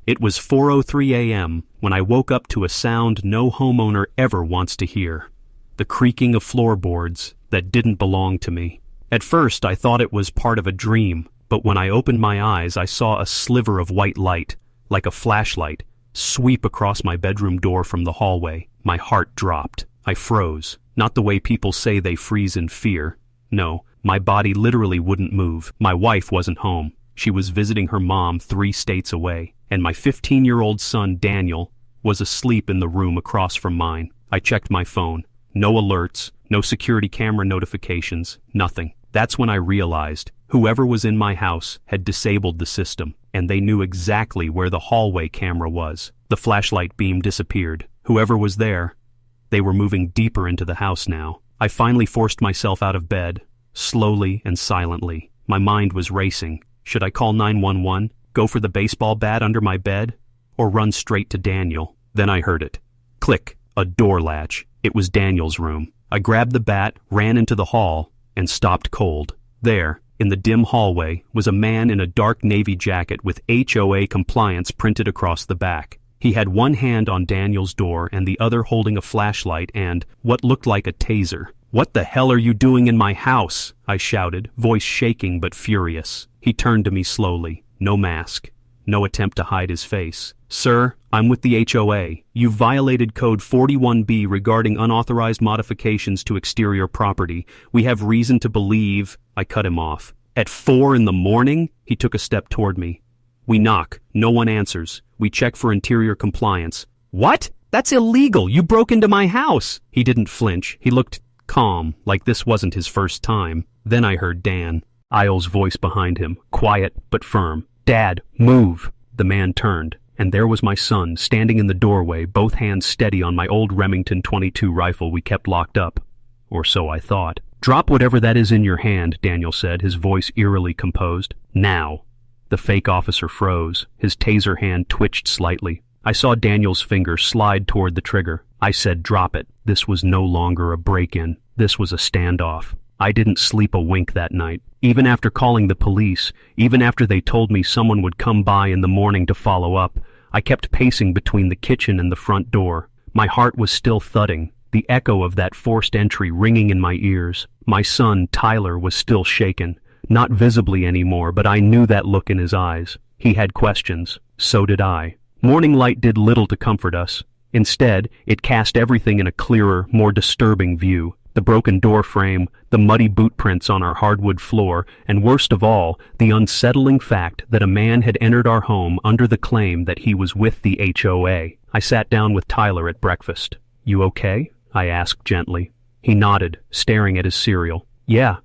It was 4:03 a.m. when I woke up to a sound no homeowner ever wants to hear. The creaking of floorboards that didn't belong to me. At first, I thought it was part of a dream, but when I opened my eyes, I saw a sliver of white light, like a flashlight, sweep across my bedroom door from the hallway. My heart dropped. I froze. Not the way people say they freeze in fear. No, my body literally wouldn't move. My wife wasn't home. She was visiting her mom 3 states away, and my 15-year-old son, Daniel, was asleep in the room across from mine. I checked my phone. No alerts, no security camera notifications, nothing. That's when I realized whoever was in my house had disabled the system, and they knew exactly where the hallway camera was. The flashlight beam disappeared. Whoever was there, they were moving deeper into the house now. I finally forced myself out of bed, slowly and silently. My mind was racing. Should I call 911, go for the baseball bat under my bed, or run straight to Daniel? Then I heard it. Click, a door latch. It was Daniel's room. I grabbed the bat, ran into the hall, and stopped cold. There, in the dim hallway, was a man in a dark navy jacket with HOA compliance printed across the back. He had one hand on Daniel's door and the other holding a flashlight and what looked like a taser. "What the hell are you doing in my house?" I shouted, voice shaking but furious. He turned to me slowly. No mask. No attempt to hide his face. "Sir, I'm with the HOA. You violated Code 41B regarding unauthorized modifications to exterior property. We have reason to believe—" I cut him off. "At 4 in the morning?" He took a step toward me. "We knock. No one answers. We check for interior compliance." "What? That's illegal. You broke into my house." He didn't flinch. He looked calm, like this wasn't his first time. Then I heard Dan, Isle's voice behind him, quiet but firm. "Dad, move." The man turned, and there was my son standing in the doorway, both hands steady on my old Remington 22 rifle we kept locked up. Or so I thought. "Drop whatever that is in your hand," Daniel said, his voice eerily composed. "Now." The fake officer froze. His taser hand twitched slightly. I saw Daniel's finger slide toward the trigger. I said, "Drop it." This was no longer a break-in. This was a standoff. I didn't sleep a wink that night. Even after calling the police, even after they told me someone would come by in the morning to follow up, I kept pacing between the kitchen and the front door. My heart was still thudding, the echo of that forced entry ringing in my ears. My son, Tyler, was still shaken. Not visibly anymore, but I knew that look in his eyes. He had questions. So did I. Morning light did little to comfort us. Instead, it cast everything in a clearer, more disturbing view. The broken door frame, the muddy boot prints on our hardwood floor, and worst of all, the unsettling fact that a man had entered our home under the claim that he was with the HOA. I sat down with Tyler at breakfast. "You okay?" I asked gently. He nodded, staring at his cereal. "Yeah,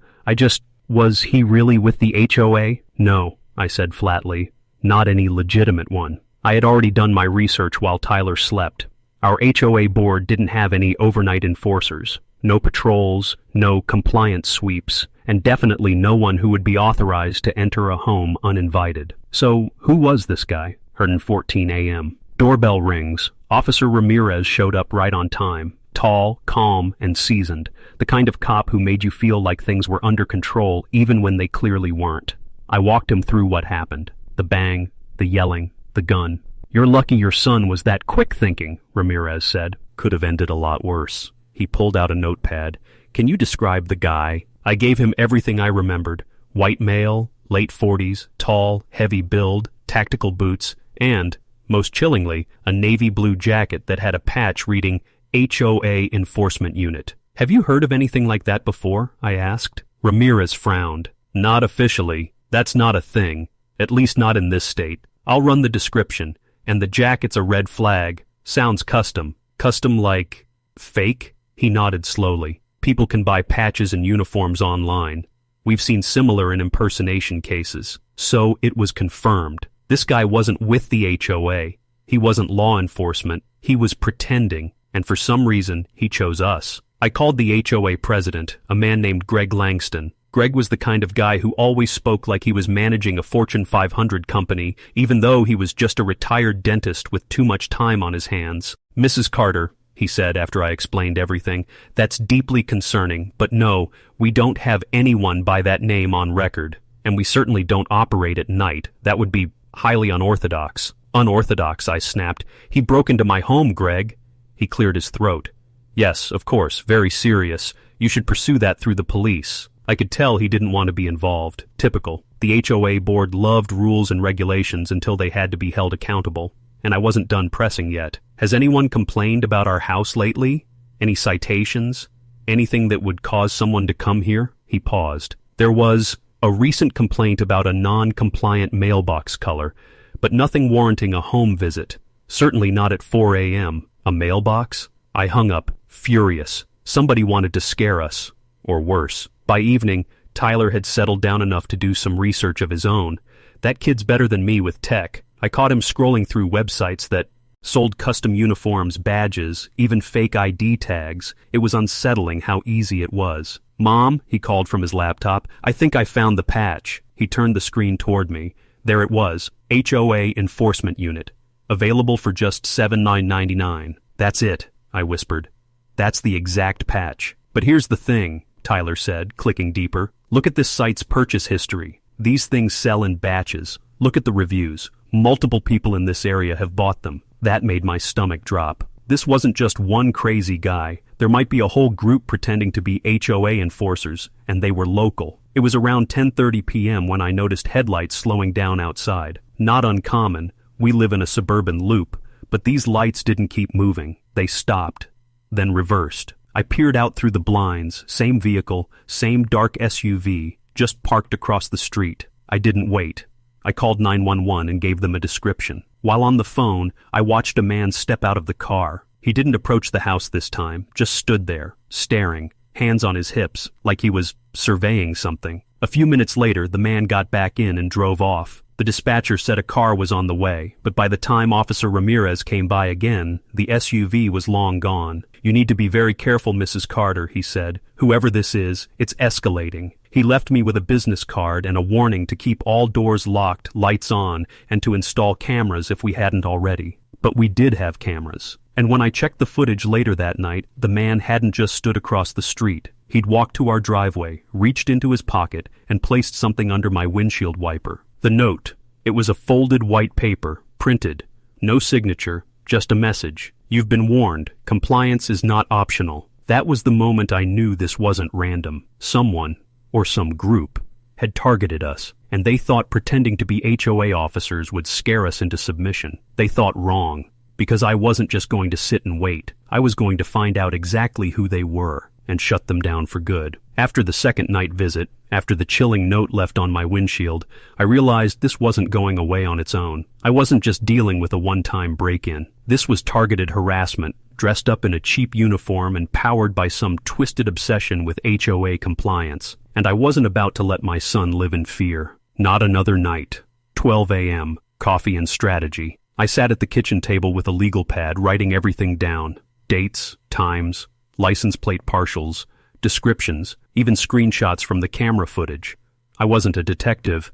was he really with the HOA?" "No," I said flatly. "Not any legitimate one." I had already done my research while Tyler slept. Our HOA board didn't have any overnight enforcers. No patrols, no compliance sweeps, and definitely no one who would be authorized to enter a home uninvited. So, who was this guy? 1:14 a.m. Doorbell rings. Officer Ramirez showed up right on time. Tall, calm, and seasoned. The kind of cop who made you feel like things were under control even when they clearly weren't. I walked him through what happened. The bang, the yelling, the gun. "You're lucky your son was that quick thinking," Ramirez said. "Could have ended a lot worse." He pulled out a notepad. "Can you describe the guy?" I gave him everything I remembered. White male, late 40s, tall, heavy build, tactical boots, and, most chillingly, a navy blue jacket that had a patch reading HOA Enforcement Unit. "Have you heard of anything like that before?" I asked. Ramirez frowned. "Not officially. That's not a thing. At least not in this state. I'll run the description. And the jacket's a red flag. Sounds custom. Custom like fake?" He nodded slowly. "People can buy patches and uniforms online. We've seen similar in impersonation cases." So it was confirmed. This guy wasn't with the HOA. He wasn't law enforcement. He was pretending. And for some reason, he chose us. I called the HOA president, a man named Greg Langston. Greg was the kind of guy who always spoke like he was managing a Fortune 500 company, even though he was just a retired dentist with too much time on his hands. "Mrs. Carter," he said after I explained everything, "that's deeply concerning, but no, we don't have anyone by that name on record, and we certainly don't operate at night. That would be highly unorthodox." Unorthodox, I snapped. He broke into my home, Greg. He cleared his throat. Yes, of course, very serious. You should pursue that through the police. I could tell he didn't want to be involved. Typical. The HOA board loved rules and regulations until they had to be held accountable. And I wasn't done pressing yet. Has anyone complained about our house lately? Any citations? Anything that would cause someone to come here? He paused. There was a recent complaint about a non-compliant mailbox color, but nothing warranting a home visit. Certainly not at 4 a.m. A mailbox? I hung up, furious. Somebody wanted to scare us. Or worse. By evening, Tyler had settled down enough to do some research of his own. That kid's better than me with tech. I caught him scrolling through websites that sold custom uniforms, badges, even fake ID tags. It was unsettling how easy it was. Mom, he called from his laptop, I think I found the patch. He turned the screen toward me. There it was, HOA Enforcement Unit. Available for just $79.99. That's it, I whispered. That's the exact patch. But here's the thing, Tyler said, clicking deeper. Look at this site's purchase history. These things sell in batches. Look at the reviews. Multiple people in this area have bought them. That made my stomach drop. This wasn't just one crazy guy. There might be a whole group pretending to be HOA enforcers, and they were local. It was around 10:30 p.m. when I noticed headlights slowing down outside. Not uncommon. We live in a suburban loop, but these lights didn't keep moving. They stopped, then reversed. I peered out through the blinds, same vehicle, same dark SUV, just parked across the street. I didn't wait. I called 911 and gave them a description. While on the phone, I watched a man step out of the car. He didn't approach the house this time, just stood there, staring, hands on his hips, like he was surveying something. A few minutes later, the man got back in and drove off. The dispatcher said a car was on the way, but by the time Officer Ramirez came by again, the SUV was long gone. You need to be very careful, Mrs. Carter, he said. Whoever this is, it's escalating. He left me with a business card and a warning to keep all doors locked, lights on, and to install cameras if we hadn't already. But we did have cameras. And when I checked the footage later that night, the man hadn't just stood across the street. He'd walked to our driveway, reached into his pocket, and placed something under my windshield wiper. The note. It was a folded white paper, printed. No signature, just a message. You've been warned. Compliance is not optional. That was the moment I knew this wasn't random. Someone, or some group, had targeted us, and they thought pretending to be HOA officers would scare us into submission. They thought wrong, because I wasn't just going to sit and wait. I was going to find out exactly who they were and shut them down for good. After the second night visit, after the chilling note left on my windshield, I realized this wasn't going away on its own. I wasn't just dealing with a one-time break-in. This was targeted harassment, dressed up in a cheap uniform and powered by some twisted obsession with HOA compliance. And I wasn't about to let my son live in fear. Not another night. 12 a.m., coffee and strategy. I sat at the kitchen table with a legal pad, writing everything down. Dates, times, license plate partials, descriptions, even screenshots from the camera footage. I wasn't a detective,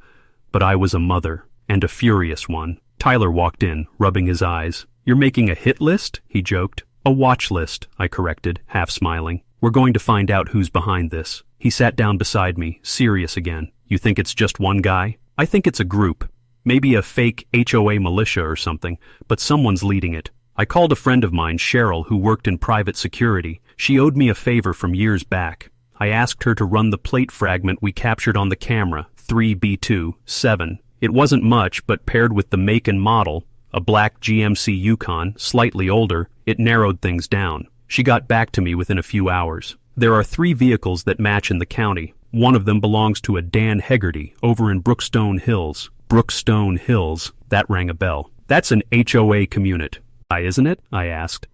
but I was a mother, and a furious one. Tyler walked in, rubbing his eyes. You're making a hit list? He joked. A watch list, I corrected, half smiling. We're going to find out who's behind this. He sat down beside me, serious again. You think it's just one guy? I think it's a group. Maybe a fake HOA militia or something, but someone's leading it. I called a friend of mine, Cheryl, who worked in private security. She owed me a favor from years back. I asked her to run the plate fragment we captured on the camera, 3B2-7. It wasn't much, but paired with the make and model, a black GMC Yukon, slightly older, it narrowed things down. She got back to me within a few hours. There are 3 vehicles that match in the county. One of them belongs to a Dan Hegarty over in Brookstone Hills. Brookstone Hills, that rang a bell. That's an HOA community. Isn't it? I asked.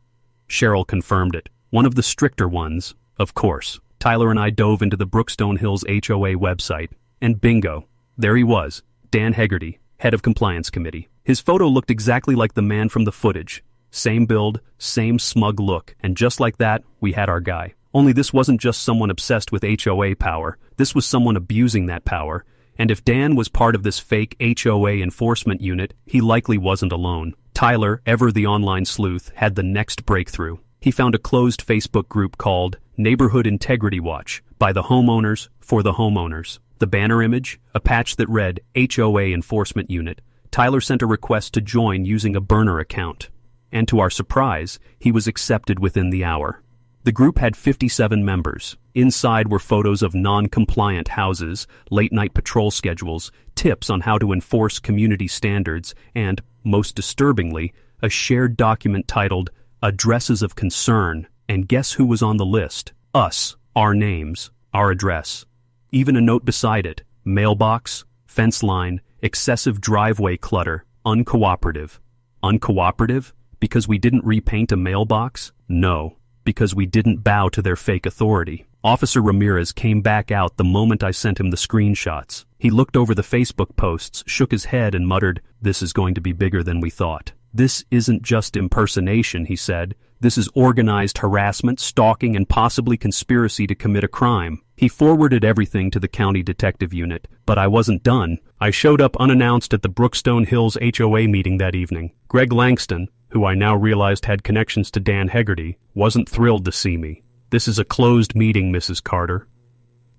Cheryl confirmed it. One of the stricter ones, of course. Tyler and I dove into the Brookstone Hills HOA website, and bingo, there he was, Dan Hegarty, head of compliance committee. His photo looked exactly like the man from the footage. Same build, same smug look, and just like that, we had our guy. Only this wasn't just someone obsessed with HOA power. This was someone abusing that power. And if Dan was part of this fake HOA enforcement unit, he likely wasn't alone. Tyler, ever the online sleuth, had the next breakthrough. He found a closed Facebook group called Neighborhood Integrity Watch, by the homeowners for the homeowners. The banner image, a patch that read HOA Enforcement Unit. Tyler sent a request to join using a burner account, and to our surprise, he was accepted within the hour. The group had 57 members. Inside were photos of non-compliant houses, late-night patrol schedules, tips on how to enforce community standards, and, most disturbingly, a shared document titled Addresses of Concern. And guess who was on the list? Us, our names, our address. Even a note beside it: mailbox, fence line, excessive driveway clutter, uncooperative. Uncooperative? Because we didn't repaint a mailbox? No, because we didn't bow to their fake authority. Officer Ramirez came back out the moment I sent him the screenshots. He looked over the Facebook posts, shook his head, and muttered, "This is going to be bigger than we thought." "This isn't just impersonation," he said. "This is organized harassment, stalking, and possibly conspiracy to commit a crime." He forwarded everything to the county detective unit, but I wasn't done. I showed up unannounced at the Brookstone Hills HOA meeting that evening. Greg Langston, who I now realized had connections to Dan Hegarty, wasn't thrilled to see me. "This is a closed meeting, Mrs. Carter."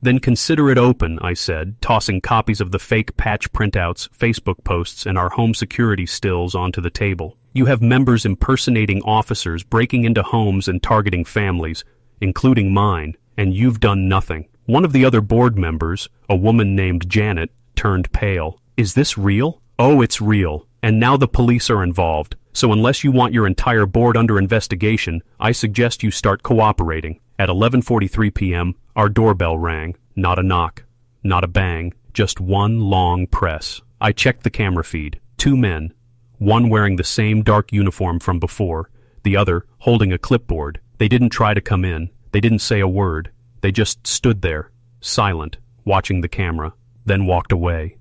"Then consider it open," I said, tossing copies of the fake patch printouts, Facebook posts, and our home security stills onto the table. "You have members impersonating officers, breaking into homes and targeting families, including mine, and you've done nothing." One of the other board members, a woman named Janet, turned pale. "Is this real?" "Oh, it's real, and now the police are involved. So unless you want your entire board under investigation, I suggest you start cooperating." At 11:43 p.m., our doorbell rang. Not a knock, not a bang, just one long press. I checked the camera feed. 2 men, one wearing the same dark uniform from before, the other holding a clipboard. They didn't try to come in. They didn't say a word. They just stood there, silent, watching the camera, then walked away.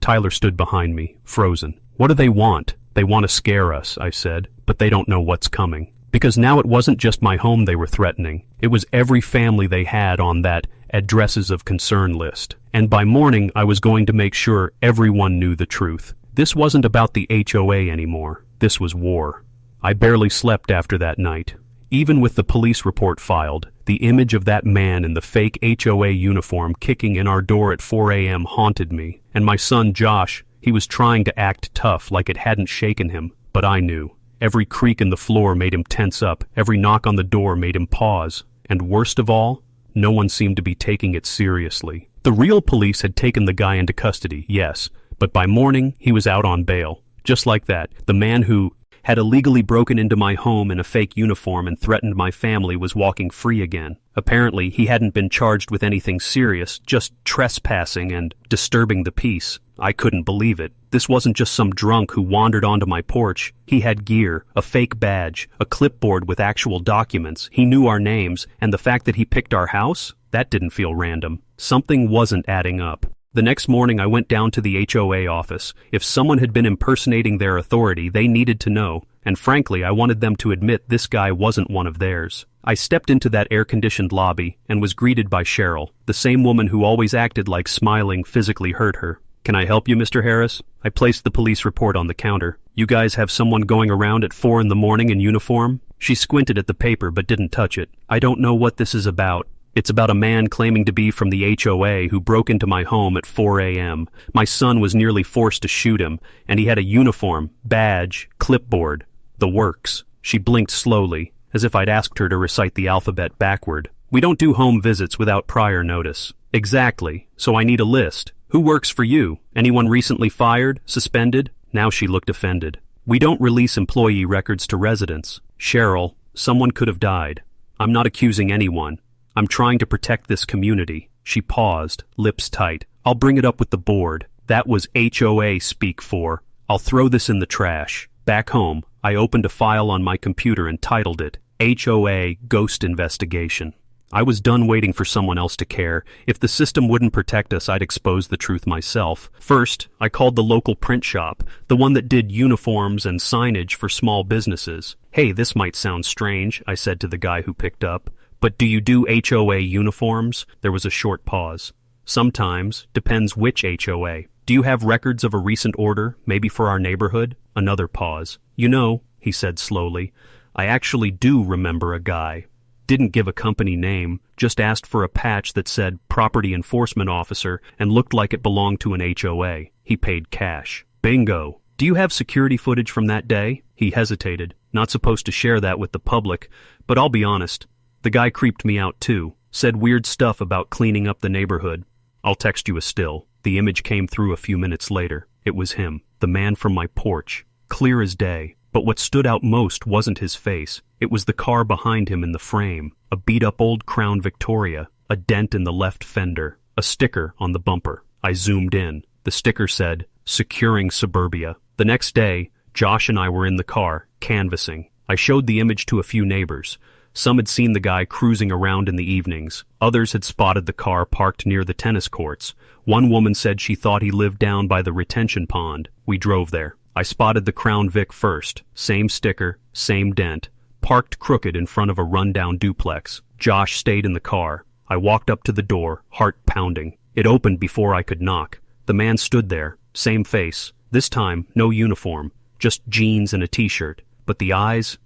Tyler stood behind me, frozen. "What do they want?" "They want to scare us," I said, "but they don't know what's coming." Because now it wasn't just my home they were threatening. It was every family they had on that addresses of concern list. And by morning, I was going to make sure everyone knew the truth. This wasn't about the HOA anymore. This was war. I barely slept after that night. Even with the police report filed, the image of that man in the fake HOA uniform kicking in our door at 4 a.m. haunted me. And my son Josh, he was trying to act tough like it hadn't shaken him, but I knew. Every creak in the floor made him tense up. Every knock on the door made him pause. And worst of all, no one seemed to be taking it seriously. The real police had taken the guy into custody, yes, but by morning he was out on bail. Just like that, the man who had illegally broken into my home in a fake uniform and threatened my family was walking free again. Apparently, he hadn't been charged with anything serious, just trespassing and disturbing the peace. I couldn't believe it. This wasn't just some drunk who wandered onto my porch. He had gear, a fake badge, a clipboard with actual documents. He knew our names, and the fact that he picked our house? That didn't feel random. Something wasn't adding up. The next morning I went down to the HOA office. If someone had been impersonating their authority, they needed to know, and frankly I wanted them to admit this guy wasn't one of theirs. I stepped into that air-conditioned lobby and was greeted by Cheryl, the same woman who always acted like smiling physically hurt her. "Can I help you, Mr. Harris?" I placed the police report on the counter. "You guys have someone going around at 4 in the morning in uniform?" She squinted at the paper but didn't touch it. "I don't know what this is about. It's about a man claiming to be from the HOA who broke into my home at 4 a.m. My son was nearly forced to shoot him, and he had a uniform, badge, clipboard, the works." She blinked slowly, as if I'd asked her to recite the alphabet backward. "We don't do home visits without prior notice." "Exactly, so I need a list. Who works for you? Anyone recently fired? Suspended?" Now she looked offended. "We don't release employee records to residents." "Cheryl, someone could have died. I'm not accusing anyone. I'm trying to protect this community." She paused, lips tight. "I'll bring it up with the board. That was HOA speak for. I'll throw this in the trash." Back home, I opened a file on my computer and titled it HOA Ghost Investigation. I was done waiting for someone else to care. If the system wouldn't protect us, I'd expose the truth myself. First, I called the local print shop, the one that did uniforms and signage for small businesses. "Hey, this might sound strange," I said to the guy who picked up, "but do you do HOA uniforms?" There was a short pause. "Sometimes. Depends which HOA. Do you have records of a recent order, maybe for our neighborhood?" Another pause. "You know," he said slowly, "I actually do remember a guy. Didn't give a company name, just asked for a patch that said Property Enforcement Officer and looked like it belonged to an HOA. He paid cash." "Bingo. "Do you have security footage from that day?" He hesitated, not supposed to share that with the public, but I'll be honest. The guy creeped me out too, said weird stuff about cleaning up the neighborhood. "I'll text you a still." The image came through a few minutes later. It was him, the man from my porch, clear as day. But what stood out most wasn't his face. It was the car behind him in the frame, a beat-up old Crown Victoria, a dent in the left fender, a sticker on the bumper. I zoomed in. The sticker said, "Securing Suburbia." The next day, Josh and I were in the car, canvassing. I showed the image to a few neighbors. Some had seen the guy cruising around in the evenings. Others had spotted the car parked near the tennis courts. One woman said she thought he lived down by the retention pond. We drove there. I spotted the Crown Vic first. Same sticker, same dent. Parked crooked in front of a rundown duplex. Josh stayed in the car. I walked up to the door, heart pounding. It opened before I could knock. The man stood there, same face. This time, no uniform, just jeans and a t-shirt. But the eyes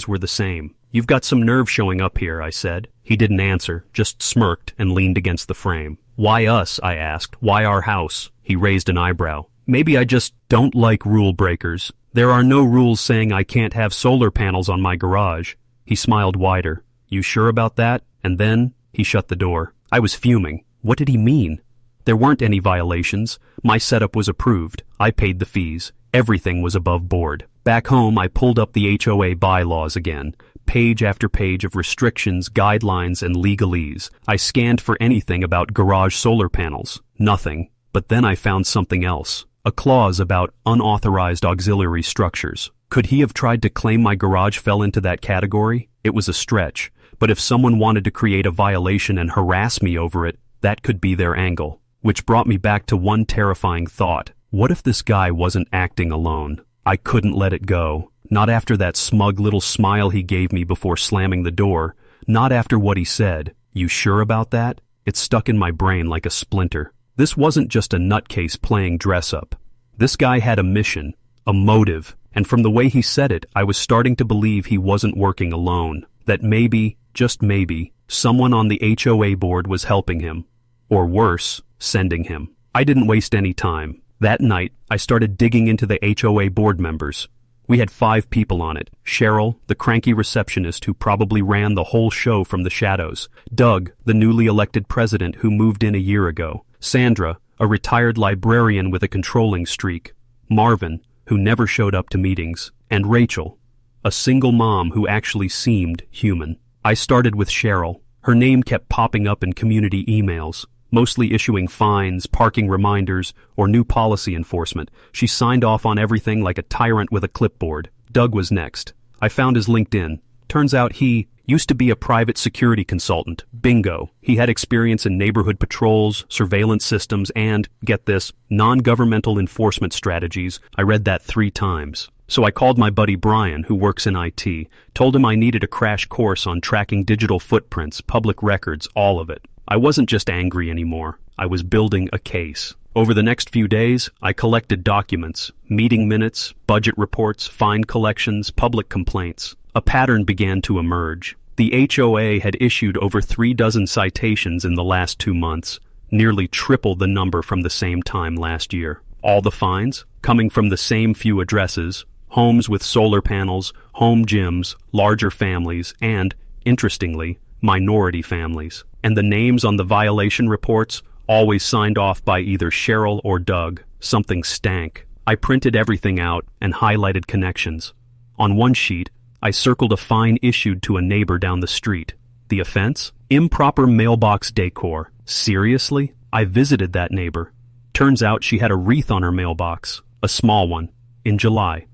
were the same. "You've got some nerve showing up here," I said. He didn't answer, just smirked and leaned against the frame. "Why us?" I asked. "Why our house?" He raised an eyebrow. "Maybe I just don't like rule breakers. There are no rules saying I can't have solar panels on my garage." He smiled wider. "You sure about that?" And then he shut the door. I was fuming. What did he mean? There weren't any violations. My setup was approved. I paid the fees. Everything was above board. Back home, I pulled up the HOA bylaws again. Page after page of restrictions, guidelines, and legalese. I scanned for anything about garage solar panels. Nothing. But then I found something else. A clause about unauthorized auxiliary structures. Could he have tried to claim my garage fell into that category? It was a stretch. But if someone wanted to create a violation and harass me over it, that could be their angle. Which brought me back to one terrifying thought. What if this guy wasn't acting alone? I couldn't let it go. Not after that smug little smile he gave me before slamming the door. Not after what he said. "You sure about that?" It stuck in my brain like a splinter. This wasn't just a nutcase playing dress-up. This guy had a mission, a motive, and from the way he said it, I was starting to believe he wasn't working alone. That maybe, just maybe, someone on the HOA board was helping him. Or worse, sending him. I didn't waste any time. That night, I started digging into the HOA board members. We had 5 people on it. Cheryl, the cranky receptionist who probably ran the whole show from the shadows. Doug, the newly elected president who moved in a year ago. Sandra, a retired librarian with a controlling streak. Marvin, who never showed up to meetings. And Rachel, a single mom who actually seemed human. I started with Cheryl. Her name kept popping up in community emails, mostly issuing fines, parking reminders, or new policy enforcement. She signed off on everything like a tyrant with a clipboard. Doug was next. I found his LinkedIn. Turns out he used to be a private security consultant. Bingo. He had experience in neighborhood patrols, surveillance systems, and, get this, non-governmental enforcement strategies. I read that 3 times. So I called my buddy Brian, who works in IT, told him I needed a crash course on tracking digital footprints, public records, all of it. I wasn't just angry anymore. I was building a case. Over the next few days, I collected documents, meeting minutes, budget reports, fine collections, public complaints. A pattern began to emerge. The HOA had issued over 3 dozen citations in the last 2 months, nearly triple the number from the same time last year. All the fines coming from the same few addresses, homes with solar panels, home gyms, larger families, and, interestingly, minority families. And the names on the violation reports always signed off by either Cheryl or Doug. Something stank. I printed everything out and highlighted connections. On one sheet, I circled a fine issued to a neighbor down the street. The offense? Improper mailbox decor. Seriously? I visited that neighbor. Turns out she had a wreath on her mailbox. A small one. In July.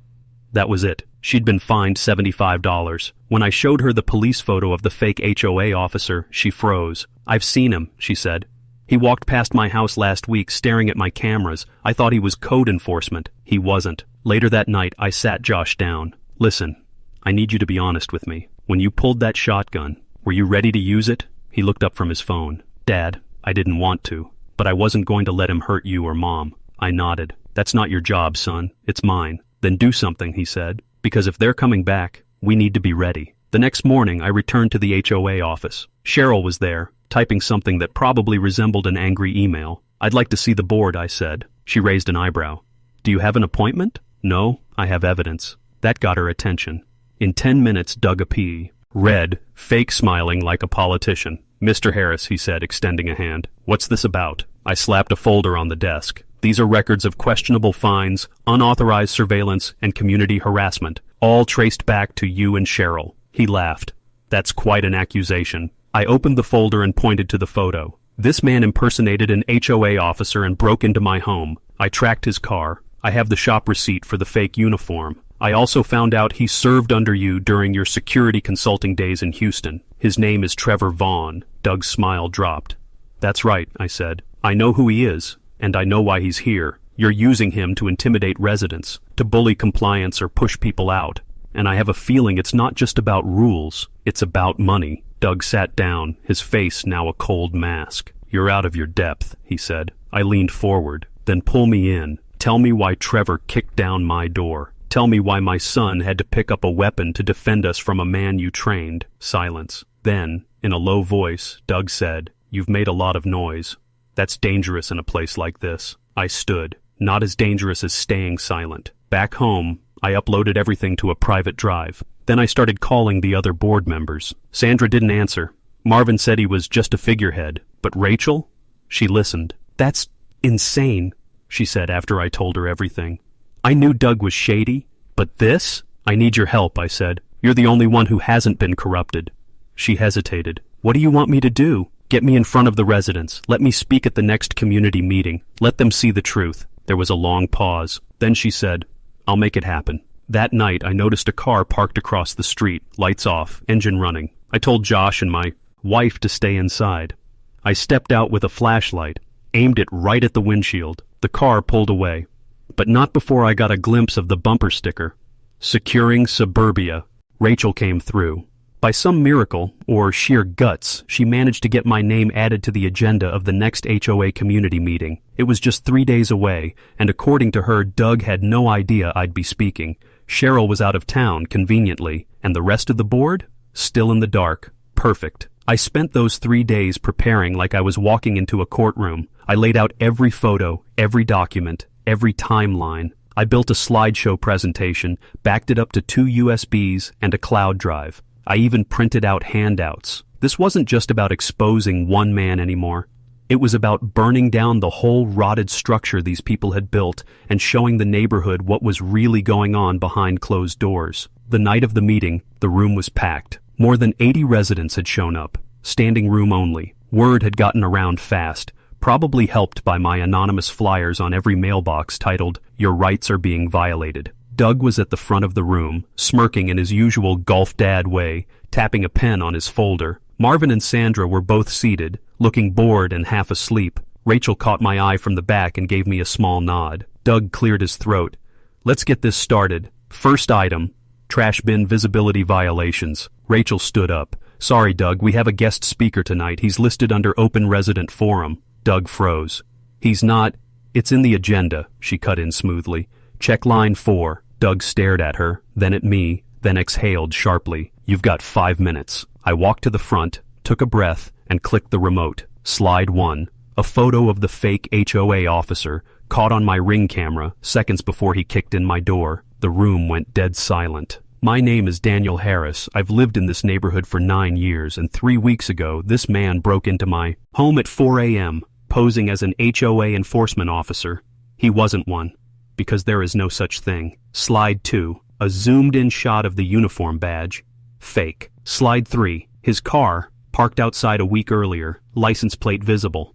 That was it. She'd been fined $75. When I showed her the police photo of the fake HOA officer, she froze. "I've seen him," she said. "He walked past my house last week staring at my cameras. I thought he was code enforcement. He wasn't." Later that night, I sat Josh down. "Listen, I need you to be honest with me. When you pulled that shotgun, were you ready to use it?" He looked up from his phone. "Dad, I didn't want to, but I wasn't going to let him hurt you or Mom." I nodded. "That's not your job, son. It's mine." "Then do something," he said. "Because if they're coming back, we need to be ready." The next morning, I returned to the HOA office. Cheryl was there, typing something that probably resembled an angry email. "I'd like to see the board," I said. She raised an eyebrow. "Do you have an appointment?" No, I have evidence. That got her attention. In 10 minutes, Doug P. read, fake smiling like a politician. Mr. Harris, he said, extending a hand. What's this about? I slapped a folder on the desk. These are records of questionable fines, unauthorized surveillance, and community harassment, all traced back to you and Cheryl. He laughed. That's quite an accusation. I opened the folder and pointed to the photo. This man impersonated an HOA officer and broke into my home. I tracked his car. I have the shop receipt for the fake uniform. I also found out he served under you during your security consulting days in Houston. His name is Trevor Vaughn. Doug's smile dropped. That's right, I said. I know who he is, and I know why he's here. You're using him to intimidate residents, to bully compliance or push people out. And I have a feeling it's not just about rules, it's about money. Doug sat down, his face now a cold mask. You're out of your depth, he said. I leaned forward. Then pull me in. Tell me why Trevor kicked down my door. Tell me why my son had to pick up a weapon to defend us from a man you trained. Silence. Then, in a low voice, Doug said, You've made a lot of noise. That's dangerous in a place like this. I stood. Not as dangerous as staying silent. Back home, I uploaded everything to a private drive. Then I started calling the other board members. Sandra didn't answer. Marvin said he was just a figurehead. But Rachel? She listened. That's insane, she said after I told her everything. I knew Doug was shady, but this? I need your help, I said. You're the only one who hasn't been corrupted. She hesitated. What do you want me to do? Get me in front of the residents. Let me speak at the next community meeting. Let them see the truth. There was a long pause. Then she said, I'll make it happen. That night, I noticed a car parked across the street, lights off, engine running. I told Josh and my wife to stay inside. I stepped out with a flashlight, aimed it right at the windshield. The car pulled away, but not before I got a glimpse of the bumper sticker. Securing suburbia. Rachel came through. By some miracle, or sheer guts, she managed to get my name added to the agenda of the next HOA community meeting. It was just 3 days away, and according to her, Doug had no idea I'd be speaking. Cheryl was out of town, conveniently, and the rest of the board? Still in the dark. Perfect. I spent those 3 days preparing like I was walking into a courtroom. I laid out every photo, every document, every timeline. I built a slideshow presentation, backed it up to 2 USBs and a cloud drive. I even printed out handouts. This wasn't just about exposing one man anymore. It was about burning down the whole rotted structure these people had built and showing the neighborhood what was really going on behind closed doors. The night of the meeting, the room was packed. More than 80 residents had shown up, standing room only. Word had gotten around fast, probably helped by my anonymous flyers on every mailbox titled, Your Rights Are Being Violated. Doug was at the front of the room, smirking in his usual golf dad way, tapping a pen on his folder. Marvin and Sandra were both seated, looking bored and half asleep. Rachel caught my eye from the back and gave me a small nod. Doug cleared his throat. Let's get this started. First item, trash bin visibility violations. Rachel stood up. Sorry, Doug, we have a guest speaker tonight. He's listed under open resident forum. Doug froze. He's not. It's in the agenda, she cut in smoothly. Check line 4. Doug stared at her, then at me, then exhaled sharply. You've got 5 minutes. I walked to the front, took a breath, and clicked the remote. Slide 1. A photo of the fake HOA officer, caught on my Ring camera, seconds before he kicked in my door. The room went dead silent. My name is Daniel Harris. I've lived in this neighborhood for 9 years, and 3 weeks ago, this man broke into my home at 4 a.m., posing as an HOA enforcement officer. He wasn't one, because there is no such thing. Slide 2. A zoomed-in shot of the uniform badge. Fake. Slide 3. His car, parked outside a week earlier, license plate visible.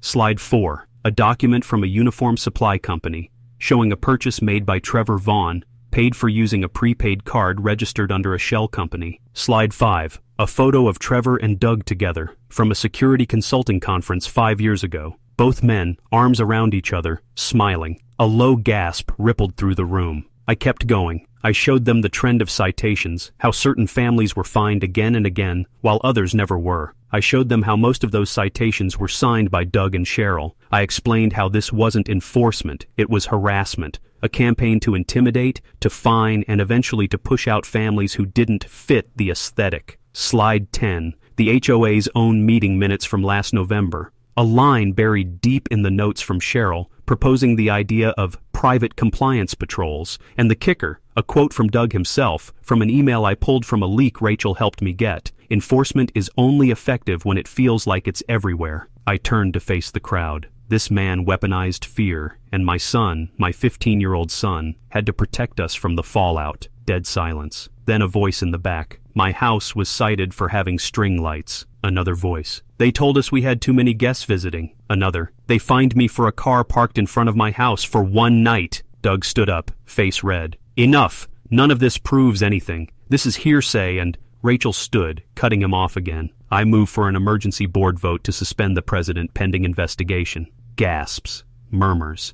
Slide 4. A document from a uniform supply company, showing a purchase made by Trevor Vaughn, paid for using a prepaid card registered under a shell company. Slide 5. A photo of Trevor and Doug together, from a security consulting conference 5 years ago. Both men, arms around each other, smiling. A low gasp rippled through the room. I kept going. I showed them the trend of citations, how certain families were fined again and again, while others never were. I showed them how most of those citations were signed by Doug and Cheryl. I explained how this wasn't enforcement, it was harassment, a campaign to intimidate, to fine, and eventually to push out families who didn't fit the aesthetic. Slide 10. The HOA's own meeting minutes from last November. A line buried deep in the notes from Cheryl, proposing the idea of private compliance patrols, and the kicker, a quote from Doug himself, from an email I pulled from a leak Rachel helped me get: "Enforcement is only effective when it feels like it's everywhere." I turned to face the crowd. This man weaponized fear, and my son, my 15-year-old son, had to protect us from the fallout. Dead silence. Then a voice in the back. "My house was cited for having string lights." Another voice. "They told us we had too many guests visiting." Another. "They fined me for a car parked in front of my house for one night." Doug stood up, face red. "Enough! None of this proves anything. This is hearsay," and Rachel stood, cutting him off again. I moved for an emergency board vote to suspend the president pending investigation. Gasps. Murmurs.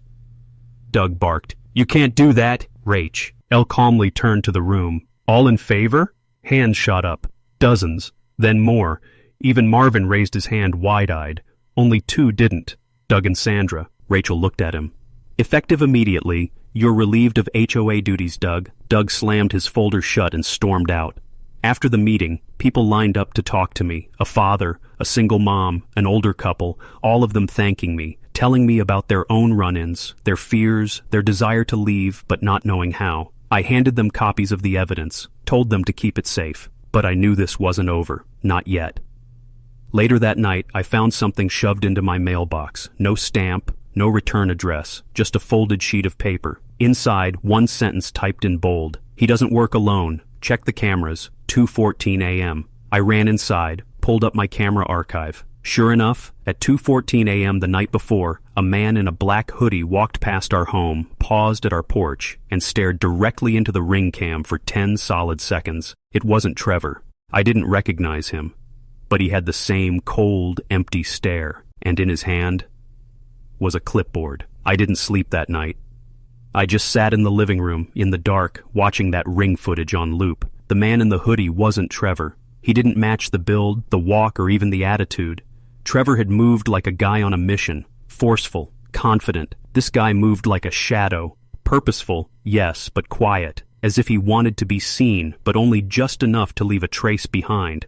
Doug barked, "You can't do that!" Rach. Elle calmly turned to the room. "All in favor?" Hands shot up. Dozens. Then more. Even Marvin raised his hand wide-eyed. Only two didn't. Doug and Sandra. Rachel looked at him. "Effective immediately. You're relieved of HOA duties, Doug." Doug slammed his folder shut and stormed out. After the meeting, people lined up to talk to me. A father, a single mom, an older couple, all of them thanking me, telling me about their own run-ins, their fears, their desire to leave but not knowing how. I handed them copies of the evidence, told them to keep it safe. But I knew this wasn't over. Not yet. Later that night, I found something shoved into my mailbox. No stamp, no return address, just a folded sheet of paper. Inside, one sentence typed in bold. "He doesn't work alone. Check the cameras. 2:14 a.m. I ran inside, pulled up my camera archive. Sure enough, at 2:14 a.m. the night before, a man in a black hoodie walked past our home, paused at our porch, and stared directly into the ring cam for 10 solid seconds. It wasn't Trevor. I didn't recognize him. But he had the same cold, empty stare, and in his hand was a clipboard. I didn't sleep that night. I just sat in the living room, in the dark, watching that ring footage on loop. The man in the hoodie wasn't Trevor. He didn't match the build, the walk, or even the attitude. Trevor had moved like a guy on a mission, forceful, confident. This guy moved like a shadow, purposeful, yes, but quiet, as if he wanted to be seen, but only just enough to leave a trace behind.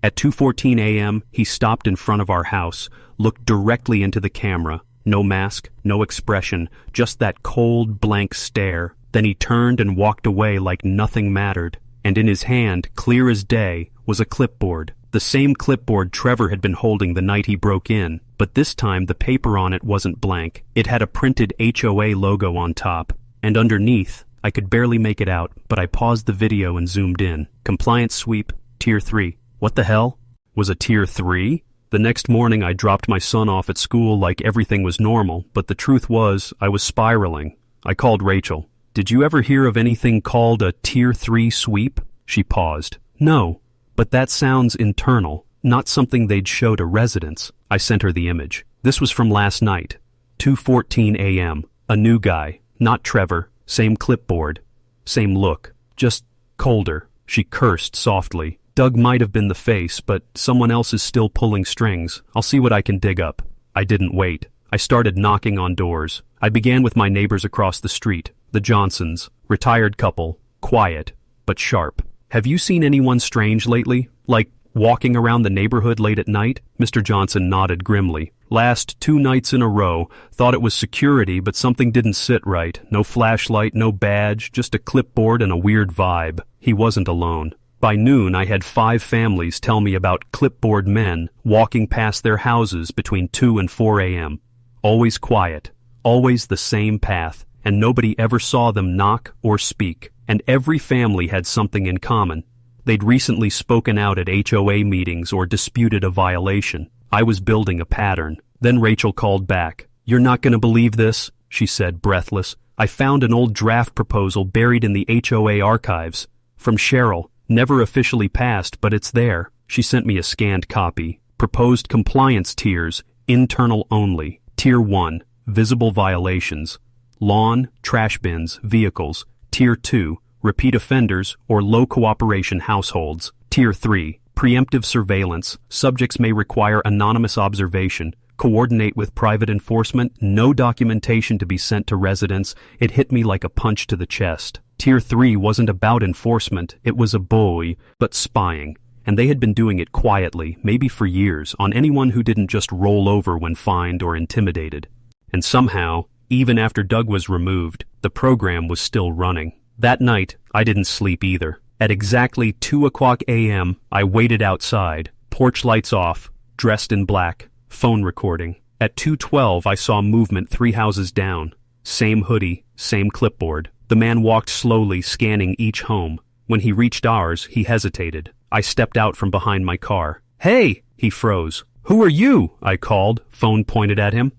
At 2:14 a.m., he stopped in front of our house, looked directly into the camera. No mask, no expression, just that cold, blank stare. Then he turned and walked away like nothing mattered. And in his hand, clear as day, was a clipboard. The same clipboard Trevor had been holding the night he broke in, but this time the paper on it wasn't blank. It had a printed HOA logo on top, and underneath, I could barely make it out, but I paused the video and zoomed in. Compliance sweep, Tier 3. What the hell? Was a Tier 3? The next morning I dropped my son off at school like everything was normal, but the truth was, I was spiraling. I called Rachel. "Did you ever hear of anything called a Tier 3 sweep?" She paused. "No, but that sounds internal, not something they'd show to residents." I sent her the image. This was from last night, 2:14 a.m. A new guy, not Trevor, same clipboard, same look, just colder. She cursed softly. "Doug might have been the face, but someone else is still pulling strings. I'll see what I can dig up." I didn't wait. I started knocking on doors. I began with my neighbors across the street, the Johnsons, retired couple, quiet, but sharp. "Have you seen anyone strange lately? Like walking around the neighborhood late at night?" Mr. Johnson nodded grimly. "Last 2 nights in a row. Thought it was security, but something didn't sit right. No flashlight, no badge, just a clipboard and a weird vibe." He wasn't alone. By noon, I had 5 families tell me about clipboard men walking past their houses between 2 and 4 a.m. Always quiet, always the same path, and nobody ever saw them knock or speak. And every family had something in common. They'd recently spoken out at HOA meetings or disputed a violation. I was building a pattern. Then Rachel called back. "You're not going to believe this," she said, breathless. "I found an old draft proposal buried in the HOA archives. From Cheryl. Never officially passed, but it's there." She sent me a scanned copy. Proposed compliance tiers, internal only. Tier 1, visible violations. Lawn, trash bins, vehicles. Tier 2, repeat offenders or low cooperation households. Tier 3, preemptive surveillance. Subjects may require anonymous observation. Coordinate with private enforcement. No documentation to be sent to residents. It hit me like a punch to the chest. Tier 3 wasn't about enforcement, it was a buoy, but spying. And they had been doing it quietly, maybe for years, on anyone who didn't just roll over when fined or intimidated. And somehow, even after Doug was removed, the program was still running. That night, I didn't sleep either. At exactly 2:00 a.m., I waited outside, porch lights off, dressed in black, phone recording. At 2:12, I saw movement 3 houses down. Same hoodie, same clipboard. The man walked slowly, scanning each home. When he reached ours, he hesitated. I stepped out from behind my car. "Hey!" He froze. "Who are you?" I called, phone pointed at him.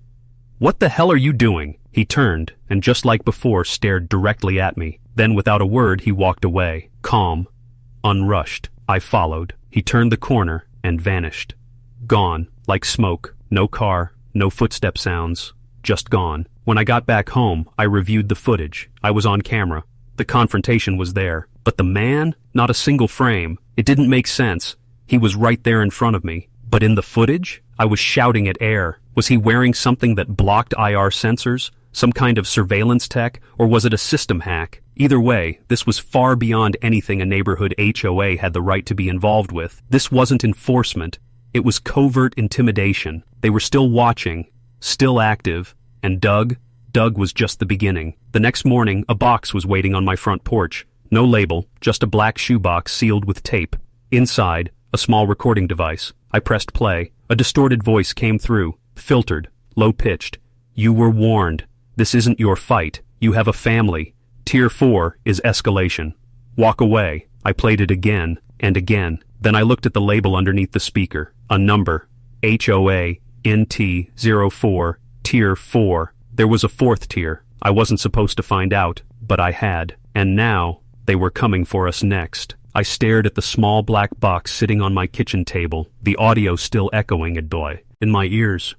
"What the hell are you doing?" He turned, and just like before, stared directly at me. Then without a word, he walked away, calm, unrushed. I followed. He turned the corner and vanished. Gone, like smoke. No car, no footstep sounds. Just gone. When I got back home, I reviewed the footage. I was on camera. The confrontation was there. But the man? Not a single frame. It didn't make sense. He was right there in front of me. But in the footage, I was shouting at air. Was he wearing something that blocked IR sensors? Some kind of surveillance tech? Or was it a system hack? Either way, this was far beyond anything a neighborhood HOA had the right to be involved with. This wasn't enforcement. It was covert intimidation. They were still watching, still active, and Doug was just the beginning. The next morning, a box was waiting on my front porch. No label, just a black shoebox sealed with tape. Inside, a small recording device. I pressed play. A distorted voice came through, filtered, low-pitched. "You were warned. This isn't your fight. You have a family. Tier 4 is escalation. Walk away." I played it again and again. Then I looked at the label underneath the speaker. A number. HOA NT04 Tier 4. There was a 4th tier. I wasn't supposed to find out, but I had. And now, they were coming for us next. I stared at the small black box sitting on my kitchen table, the audio still echoing in my ears.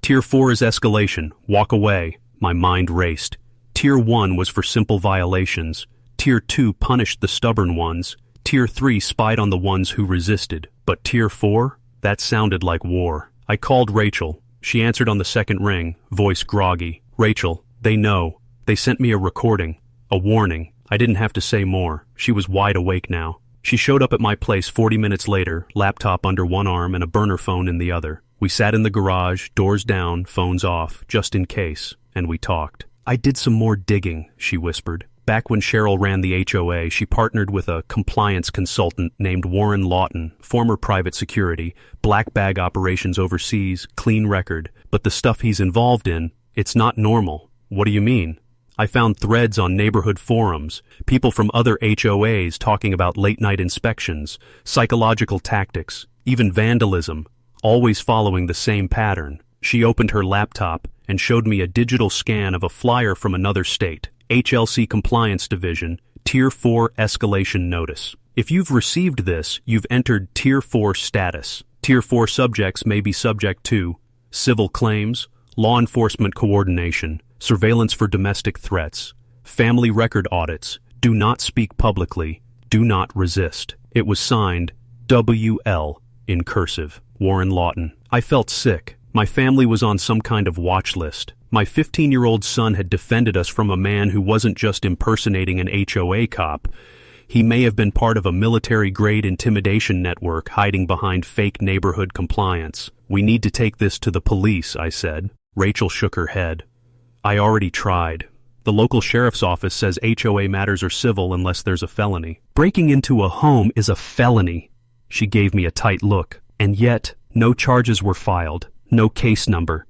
Tier 4 is escalation. Walk away. My mind raced. Tier 1 was for simple violations. Tier 2 punished the stubborn ones. Tier 3 spied on the ones who resisted. But Tier 4? That sounded like war. I called Rachel. She answered on the second ring, voice groggy. "Rachel, they know. They sent me a recording. A warning." I didn't have to say more. She was wide awake now. She showed up at my place 40 minutes later, laptop under one arm and a burner phone in the other. We sat in the garage, doors down, phones off, just in case, and we talked. "I did some more digging," she whispered. Back when Cheryl ran the HOA, she partnered with a compliance consultant named Warren Lawton, former private security, black bag operations overseas, clean record. But the stuff he's involved in, it's not normal. What do you mean? I found threads on neighborhood forums, people from other HOAs talking about late-night inspections, psychological tactics, even vandalism, always following the same pattern. She opened her laptop and showed me a digital scan of a flyer from another state. HLC Compliance Division, Tier 4 Escalation Notice. If you've received this, you've entered Tier 4 status. Tier 4 subjects may be subject to civil claims, law enforcement coordination, surveillance for domestic threats, family record audits, do not speak publicly, do not resist. It was signed WL in cursive, Warren Lawton. I felt sick. My family was on some kind of watch list. My 15-year-old son had defended us from a man who wasn't just impersonating an HOA cop. He may have been part of a military-grade intimidation network hiding behind fake neighborhood compliance. "We need to take this to the police," I said. Rachel shook her head. "I already tried. The local sheriff's office says HOA matters are civil unless there's a felony. Breaking into a home is a felony." She gave me a tight look. And yet, no charges were filed, no case number.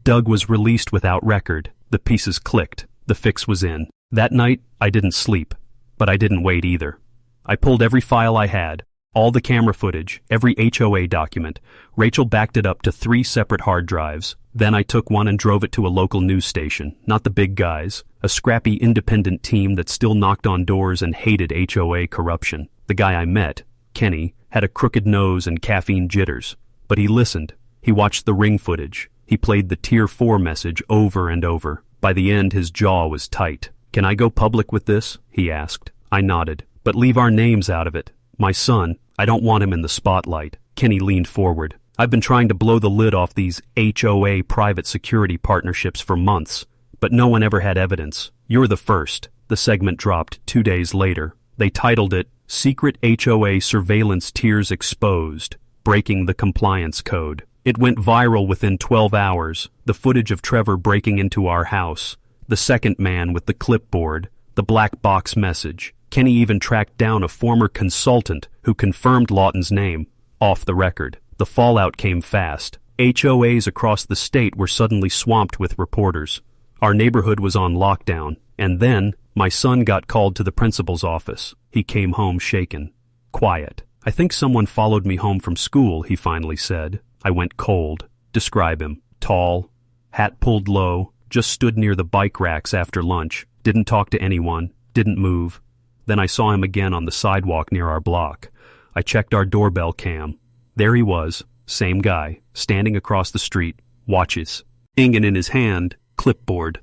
Doug was released without record. The pieces clicked. The fix was in. That night, I didn't sleep. But I didn't wait either. I pulled every file I had, all the camera footage, every HOA document. Rachel backed it up to 3 separate hard drives. Then I took one and drove it to a local news station, not the big guys, a scrappy independent team that still knocked on doors and hated HOA corruption. The guy I met, Kenny, had a crooked nose and caffeine jitters. But he listened. He watched the ring footage. He played the Tier 4 message over and over. By the end, his jaw was tight. "Can I go public with this?" he asked. I nodded. "But leave our names out of it. My son, I don't want him in the spotlight." Kenny leaned forward. "I've been trying to blow the lid off these HOA private security partnerships for months, but no one ever had evidence. You're the first." The segment dropped 2 days later. They titled it, "Secret HOA Surveillance Tiers Exposed, Breaking the Compliance Code." It went viral within 12 hours, the footage of Trevor breaking into our house, the second man with the clipboard, the black box message. Kenny even tracked down a former consultant who confirmed Lawton's name, off the record. The fallout came fast. HOAs across the state were suddenly swamped with reporters. Our neighborhood was on lockdown, and then my son got called to the principal's office. He came home shaken, quiet. "I think someone followed me home from school," he finally said. I went cold. Describe him. Tall, hat pulled low, just stood near the bike racks after lunch, didn't talk to anyone, didn't move. Then I saw him again on the sidewalk near our block. I checked our doorbell cam. There he was, same guy, standing across the street, watches, ing in his hand, clipboard.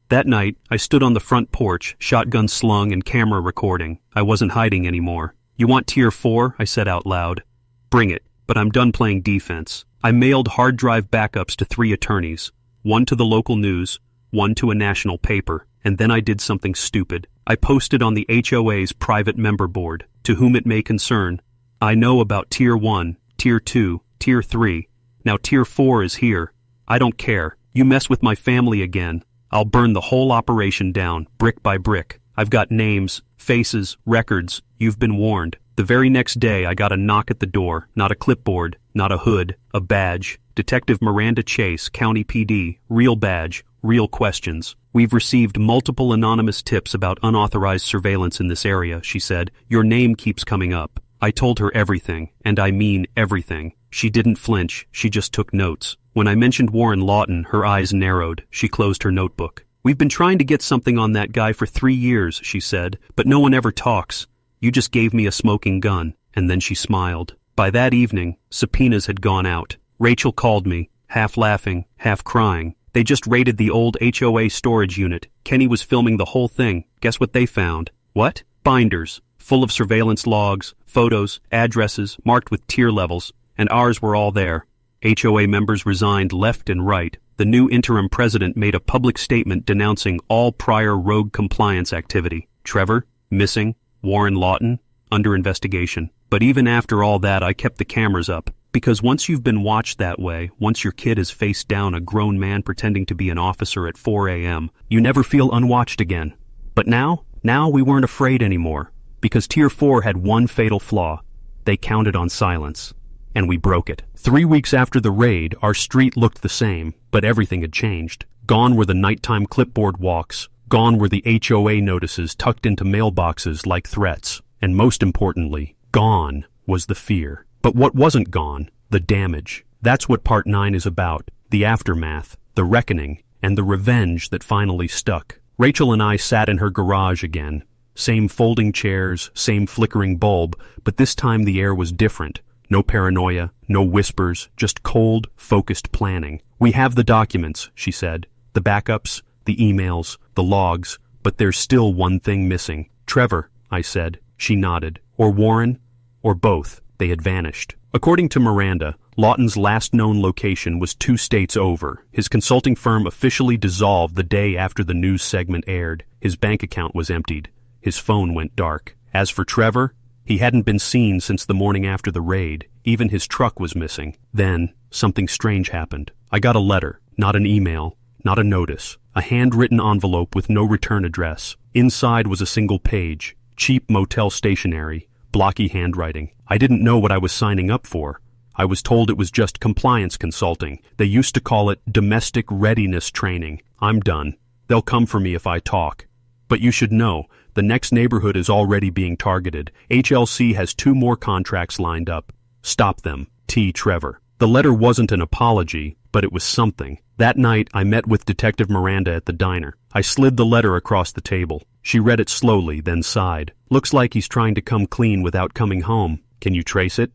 That night, I stood on the front porch, shotgun slung and camera recording. I wasn't hiding anymore. "You want Tier 4? I said out loud. "Bring it, but I'm done playing defense." I mailed hard drive backups to 3 attorneys, one to the local news, one to a national paper, and then I did something stupid. I posted on the HOA's private member board, "To whom it may concern. I know about Tier 1, Tier 2, Tier 3. Now Tier 4 is here. I don't care. You mess with my family again, I'll burn the whole operation down, brick by brick. I've got names, faces, records. You've been warned." The very next day I got a knock at the door, not a clipboard, not a hood, a badge. Detective Miranda Chase, County PD, real badge, real questions. "We've received multiple anonymous tips about unauthorized surveillance in this area," she said. "Your name keeps coming up." I told her everything, and I mean everything. She didn't flinch, she just took notes. When I mentioned Warren Lawton, her eyes narrowed. She closed her notebook. "We've been trying to get something on that guy for 3 years, she said, "but no one ever talks. You just gave me a smoking gun." And then she smiled. By that evening, subpoenas had gone out. Rachel called me, half laughing, half crying. They just raided the old HOA storage unit. Kenny was filming the whole thing. Guess what they found? What? Binders, full of surveillance logs, photos, addresses, marked with tier levels, and ours were all there. HOA members resigned left and right. The new interim president made a public statement denouncing all prior rogue compliance activity. Trevor, missing. Warren Lawton, under investigation. But even after all that, I kept the cameras up. Because once you've been watched that way, once your kid has faced down a grown man pretending to be an officer at 4 a.m., you never feel unwatched again. But now we weren't afraid anymore. Because Tier 4 had one fatal flaw. They counted on silence. And we broke it. 3 weeks after the raid, our street looked the same, but everything had changed. Gone were the nighttime clipboard walks. Gone were the HOA notices tucked into mailboxes like threats. And most importantly, gone was the fear. But what wasn't gone? The damage. That's what Part 9 is about. The aftermath, the reckoning, and the revenge that finally stuck. Rachel and I sat in her garage again. Same folding chairs, same flickering bulb, but this time the air was different. No paranoia, no whispers, just cold, focused planning. "We have the documents," she said. "The backups, the emails, the logs, but there's still one thing missing." "Trevor," I said. She nodded. "Or Warren, or both." They had vanished. According to Miranda, Lawton's last known location was 2 states over. His consulting firm officially dissolved the day after the news segment aired. His bank account was emptied. His phone went dark. As for Trevor, he hadn't been seen since the morning after the raid. Even his truck was missing. Then, something strange happened. I got a letter, not an email, not a notice. A handwritten envelope with no return address. Inside was a single page. Cheap motel stationery. Blocky handwriting. I didn't know what I was signing up for. I was told it was just compliance consulting. They used to call it domestic readiness training. I'm done. They'll come for me if I talk. But you should know, the next neighborhood is already being targeted. HLC has 2 more contracts lined up. Stop them. T. Trevor. The letter wasn't an apology, but it was something. That night, I met with Detective Miranda at the diner. I slid the letter across the table. She read it slowly, then sighed. "Looks like he's trying to come clean without coming home. Can you trace it?"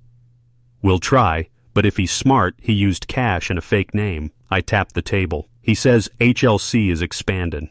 "We'll try, but if he's smart, he used cash and a fake name." I tapped the table. "He says HLC is expanding.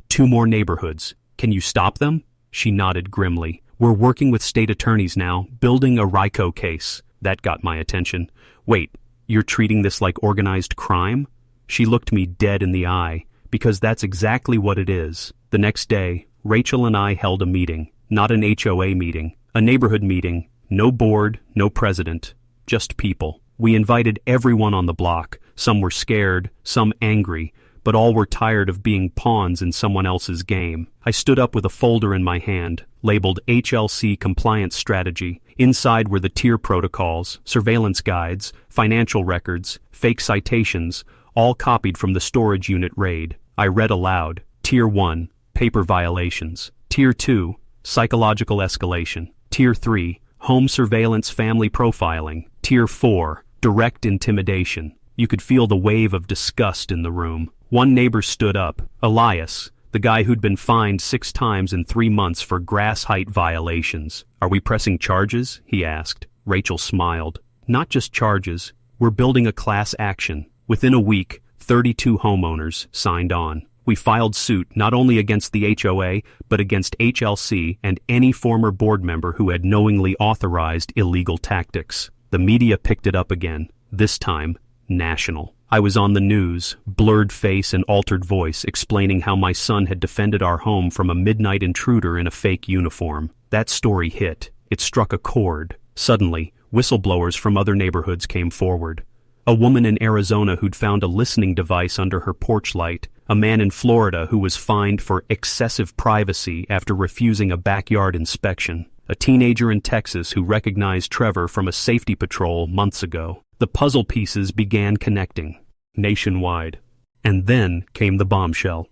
2 more neighborhoods. Can you stop them?" She nodded grimly. "We're working with state attorneys now, building a RICO case." That got my attention. "Wait, you're treating this like organized crime?" She looked me dead in the eye, because that's exactly what it is. The next day, Rachel and I held a meeting. Not an HOA meeting, a neighborhood meeting. No board, no president, just people. We invited everyone on the block. Some were scared, some angry, but all were tired of being pawns in someone else's game. I stood up with a folder in my hand, labeled HLC Compliance Strategy. Inside were the tier protocols, surveillance guides, financial records, fake citations, all copied from the storage unit raid. I read aloud. Tier 1, paper violations. Tier 2, psychological escalation. Tier 3, home surveillance family profiling. Tier 4, direct intimidation. You could feel the wave of disgust in the room. One neighbor stood up, Elias, the guy who'd been fined 6 times in 3 months for grass height violations. Are we pressing charges? He asked. Rachel smiled. Not just charges. We're building a class action. Within a week, 32 homeowners signed on. We filed suit not only against the HOA, but against HLC and any former board member who had knowingly authorized illegal tactics. The media picked it up again, this time national. I was on the news, blurred face and altered voice, explaining how my son had defended our home from a midnight intruder in a fake uniform. That story hit. It struck a chord. Suddenly, whistleblowers from other neighborhoods came forward. A woman in Arizona who'd found a listening device under her porch light. A man in Florida who was fined for excessive privacy after refusing a backyard inspection. A teenager in Texas who recognized Trevor from a safety patrol months ago. The puzzle pieces began connecting, nationwide. And then came the bombshell.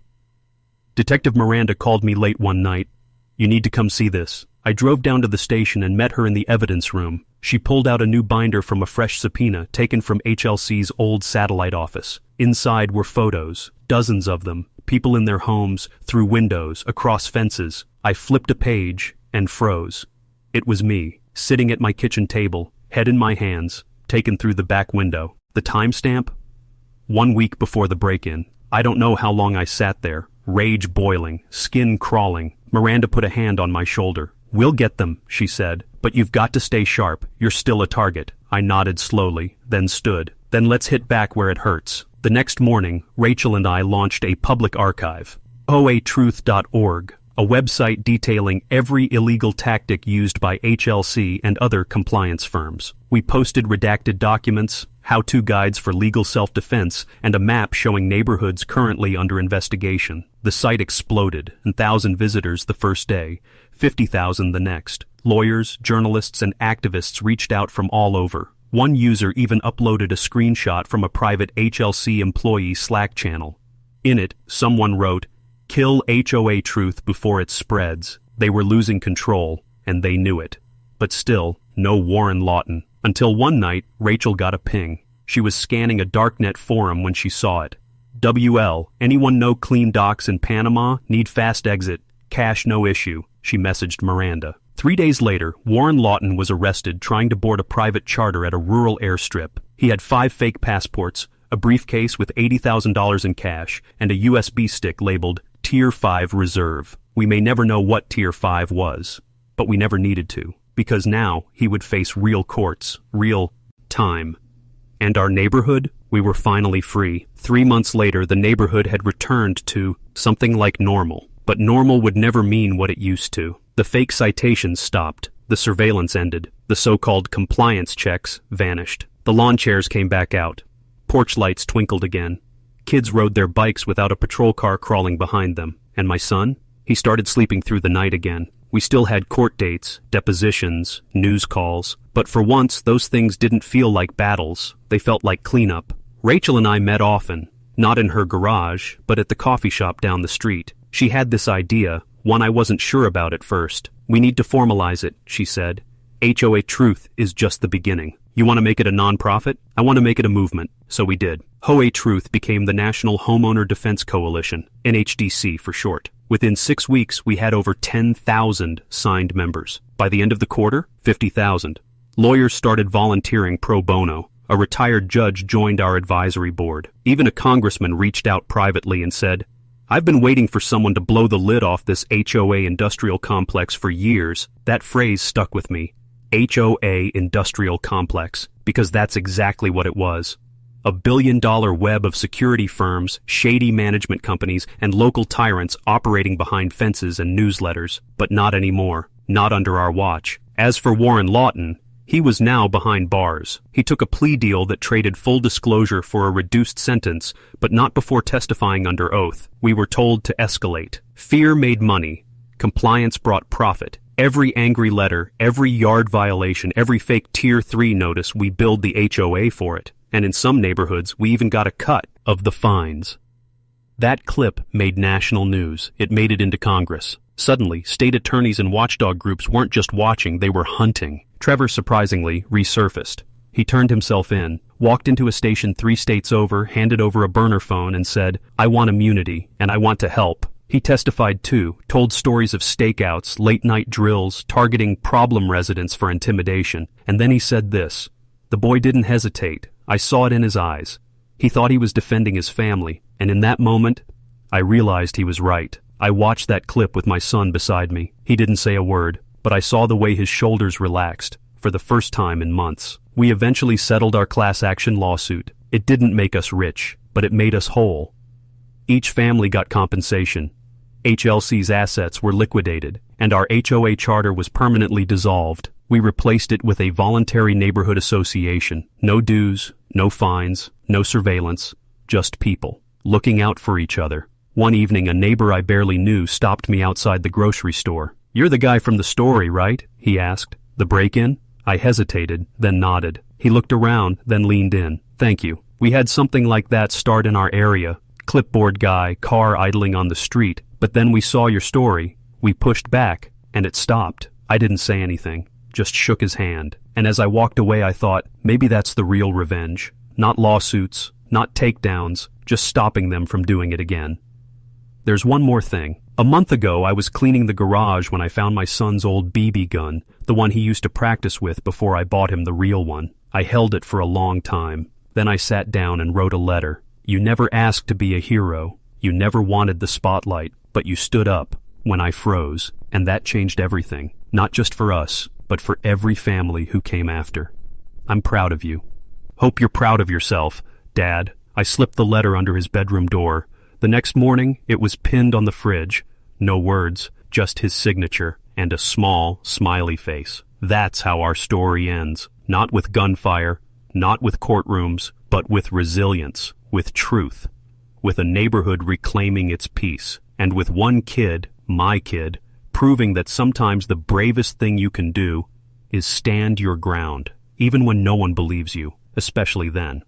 Detective Miranda called me late one night. You need to come see this. I drove down to the station and met her in the evidence room. She pulled out a new binder from a fresh subpoena taken from HLC's old satellite office. Inside were photos, dozens of them, people in their homes, through windows, across fences. I flipped a page and froze. It was me, sitting at my kitchen table, head in my hands, taken through the back window. The timestamp? 1 week before the break-in. I don't know how long I sat there, rage boiling, skin crawling. Miranda put a hand on my shoulder. We'll get them, she said, but you've got to stay sharp. You're still a target. I nodded slowly, then stood. Then let's hit back where it hurts. The next morning, Rachel and I launched a public archive, HOAtruth.org, a website detailing every illegal tactic used by HLC and other compliance firms. We posted redacted documents, how-to guides for legal self-defense, and a map showing neighborhoods currently under investigation. The site exploded, 1,000 visitors the first day, 50,000 the next. Lawyers, journalists, and activists reached out from all over. One user even uploaded a screenshot from a private HLC employee Slack channel. In it, someone wrote, "Kill HOA Truth before it spreads." They were losing control, and they knew it. But still, no Warren Lawton. Until one night, Rachel got a ping. She was scanning a darknet forum when she saw it. WL, anyone know clean docks in Panama? Need fast exit. Cash no issue, she messaged Miranda. 3 days later, Warren Lawton was arrested trying to board a private charter at a rural airstrip. He had 5 fake passports, a briefcase with $80,000 in cash, and a USB stick labeled Tier 5 Reserve. We may never know what Tier 5 was, but we never needed to, because now he would face real courts, real time. And our neighborhood? We were finally free. 3 months later, the neighborhood had returned to something like normal. But normal would never mean what it used to. The fake citations stopped. The surveillance ended. The so-called compliance checks vanished. The lawn chairs came back out. Porch lights twinkled again. Kids rode their bikes without a patrol car crawling behind them. And my son? He started sleeping through the night again. We still had court dates, depositions, news calls. But for once, those things didn't feel like battles. They felt like cleanup. Rachel and I met often. Not in her garage, but at the coffee shop down the street. She had this idea, one I wasn't sure about at first. We need to formalize it, she said. HOA Truth is just the beginning. You want to make it a nonprofit? I want to make it a movement. So we did. HOA Truth became the National Homeowner Defense Coalition, NHDC for short. Within 6 weeks, we had over 10,000 signed members. By the end of the quarter, 50,000. Lawyers started volunteering pro bono. A retired judge joined our advisory board. Even a congressman reached out privately and said, "I've been waiting for someone to blow the lid off this HOA industrial complex for years." That phrase stuck with me. HOA industrial complex, because that's exactly what it was. A billion-dollar web of security firms, shady management companies, and local tyrants operating behind fences and newsletters. But not anymore. Not under our watch. As for Warren Lawton, He was now behind bars. He took a plea deal that traded full disclosure for a reduced sentence, but not before testifying under oath. We were told to escalate. Fear made money. Compliance brought profit. Every angry letter, every yard violation, every fake Tier 3 notice, we billed the HOA for it. And in some neighborhoods, we even got a cut of the fines. That clip made national news. It made it into Congress. Suddenly, state attorneys and watchdog groups weren't just watching, they were hunting. Trevor, surprisingly, resurfaced. He turned himself in, walked into a station 3 states over, handed over a burner phone, and said, "I want immunity, and I want to help." He testified too, told stories of stakeouts, late-night drills, targeting problem residents for intimidation. And then he said this. The boy didn't hesitate. I saw it in his eyes. He thought he was defending his family, and in that moment, I realized he was right. I watched that clip with my son beside me. He didn't say a word, but I saw the way his shoulders relaxed, for the first time in months. We eventually settled our class action lawsuit. It didn't make us rich, but it made us whole. Each family got compensation. HLC's assets were liquidated, and our HOA charter was permanently dissolved. We replaced it with a voluntary neighborhood association. No dues, no fines, no surveillance, just people, looking out for each other. One evening, a neighbor I barely knew stopped me outside the grocery store. "You're the guy from the story, right?" he asked. "The break-in?" I hesitated, then nodded. He looked around, then leaned in. "Thank you. We had something like that start in our area. Clipboard guy, car idling on the street. But then we saw your story. We pushed back, and it stopped." I didn't say anything, just shook his hand. And as I walked away, I thought, maybe that's the real revenge. Not lawsuits, not takedowns, just stopping them from doing it again. There's one more thing. A month ago, I was cleaning the garage when I found my son's old BB gun, the one he used to practice with before I bought him the real one. I held it for a long time. Then I sat down and wrote a letter. You never asked to be a hero. You never wanted the spotlight, but you stood up when I froze, and that changed everything. Not just for us, but for every family who came after. I'm proud of you. Hope you're proud of yourself, Dad. I slipped the letter under his bedroom door. The next morning, it was pinned on the fridge. No words, just his signature and a small, smiley face. That's how our story ends. Not with gunfire, not with courtrooms, but with resilience, with truth, with a neighborhood reclaiming its peace, and with one kid, my kid, proving that sometimes the bravest thing you can do is stand your ground, even when no one believes you, especially then.